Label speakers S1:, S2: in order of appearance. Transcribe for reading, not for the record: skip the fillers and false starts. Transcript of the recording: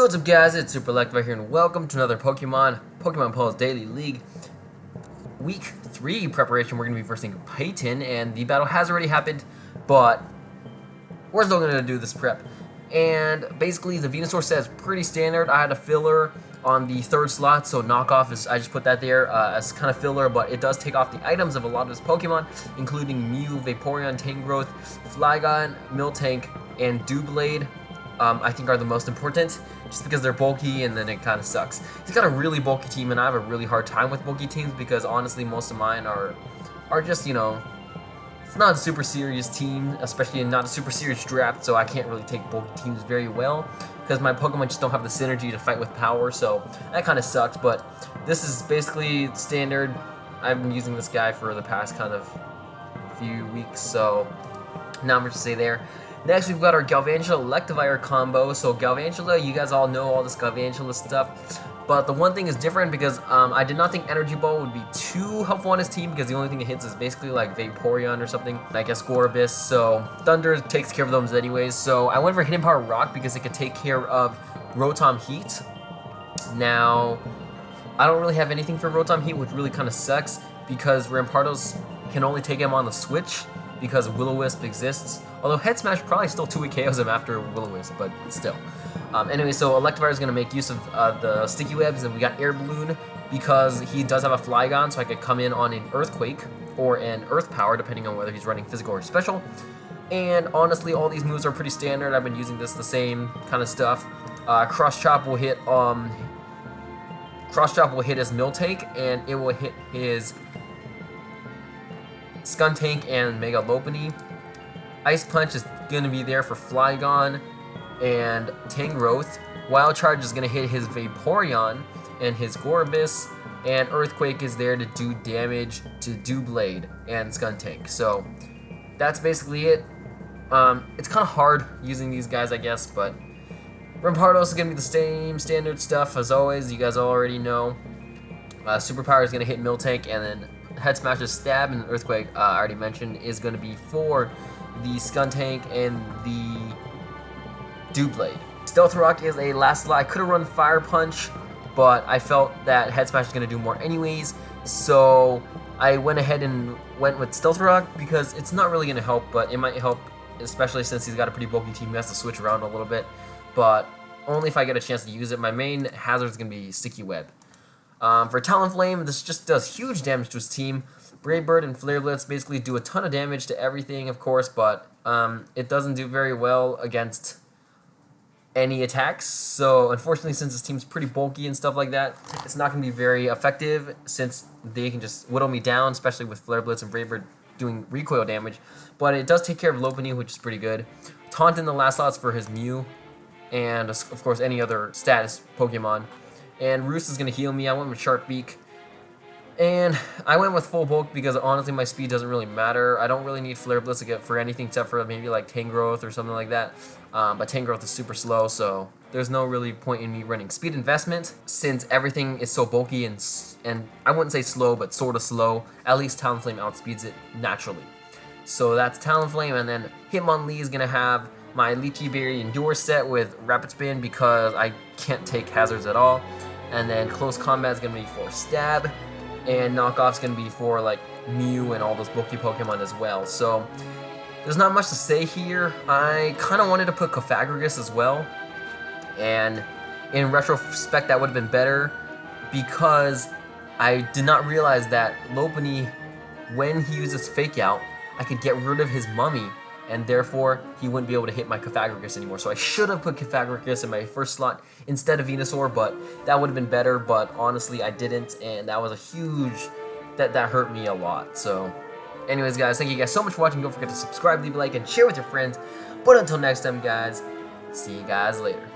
S1: What's up guys, it's Super Electivire here and welcome to another Pokemon Pulse Daily League Week 3 preparation. We're going to be versing Peyton and the battle has already happened, but we're still going to do this prep. And basically the Venusaur set is pretty standard. I had a filler on the third slot, so knockoff is, I just put that there as kind of filler, but it does take off the items of a lot of his Pokemon, including Mew, Vaporeon, Tangrowth, Flygon, Miltank, and Doublade. I think are the most important, just because they're bulky and then it kind of sucks. He's got a really bulky team and I have a really hard time with bulky teams because honestly most of mine are just, you know, it's not a super serious team, especially not a super serious draft, so I can't really take bulky teams very well because my Pokemon just don't have the synergy to fight with power, so that kind of sucks. But this is basically standard. I've been using this guy for the past kind of few weeks, so not much to say there. Next, we've got our Galvantula Electivire combo. So Galvantula, you guys all know all this Galvantula stuff, but the one thing is different because I did not think Energy Ball would be too helpful on his team because the only thing it hits is basically like Vaporeon or something, I guess Gorebyss, so Thunder takes care of those anyways. So I went for Hidden Power Rock because it could take care of Rotom Heat. Now, I don't really have anything for Rotom Heat, which really kind of sucks because Rampardos can only take him on the switch because Will-O-Wisp exists. Although Head Smash probably still 2-hit KOs him after Will-O-Wisp, but still. Anyway, so Electivire is going to make use of the Sticky Webs, and we got Air Balloon because he does have a Flygon, so I could come in on an Earthquake or an Earth Power, depending on whether he's running physical or special. And honestly, all these moves are pretty standard. I've been using the same kind of stuff. Cross Chop will hit his Miltank, and it will hit his Skuntank and Mega Lopunny. Ice Punch is going to be there for Flygon and Tangrowth. Wild Charge is going to hit his Vaporeon and his Gorebyss. And Earthquake is there to do damage to Doublade and Skuntank. So that's basically it. It's kind of hard using these guys, I guess, but Rampardos is going to be the same standard stuff as always. You guys already know. Superpower is going to hit Miltank, and then Head Smasher's Stab and Earthquake, I already mentioned, is going to be for the Skuntank and the Doublade. Stealth Rock is a last slot. I could have run Fire Punch, but I felt that Head Smash is going to do more anyways, so I went ahead and went with Stealth Rock because it's not really going to help, but it might help, especially since he's got a pretty bulky team. He has to switch around a little bit, but only if I get a chance to use it. My main hazard is going to be Sticky Web. For Talonflame, this just does huge damage to his team. Brave Bird and Flare Blitz basically do a ton of damage to everything, of course, but it doesn't do very well against any attacks. So unfortunately, since his team's pretty bulky and stuff like that, it's not going to be very effective since they can just whittle me down, especially with Flare Blitz and Brave Bird doing recoil damage. But it does take care of Lopunny, which is pretty good. Taunt in the last slots for his Mew, and of course any other status Pokemon. And Roost is going to heal me. I went with Sharp Beak. And I went with Full Bulk because honestly my speed doesn't really matter. I don't really need Flare Blitz to get for anything except for maybe like Tangrowth or something like that. But Tangrowth is super slow, so there's no really point in me running Speed Investment since everything is so bulky and I wouldn't say slow, but sort of slow. At least Talonflame outspeeds it naturally. So that's Talonflame, and then Hitmonlee is going to have my Lychee Berry Endure set with Rapid Spin because I can't take hazards at all. And then Close Combat is going to be for Stab, and Knockoff is going to be for like Mew and all those bulky Pokemon as well. So there's not much to say here. I kind of wanted to put Cofagrigus as well, and in retrospect that would have been better because I did not realize that Lopunny, when he uses Fake Out, I could get rid of his Mummy, and therefore he wouldn't be able to hit my Cofagrigus anymore. So I should have put Cofagrigus in my first slot instead of Venusaur, but that would have been better, but honestly I didn't, and that was a huge, that hurt me a lot. So anyways guys, thank you guys so much for watching. Don't forget to subscribe, leave a like, and share with your friends. But until next time guys, see you guys later.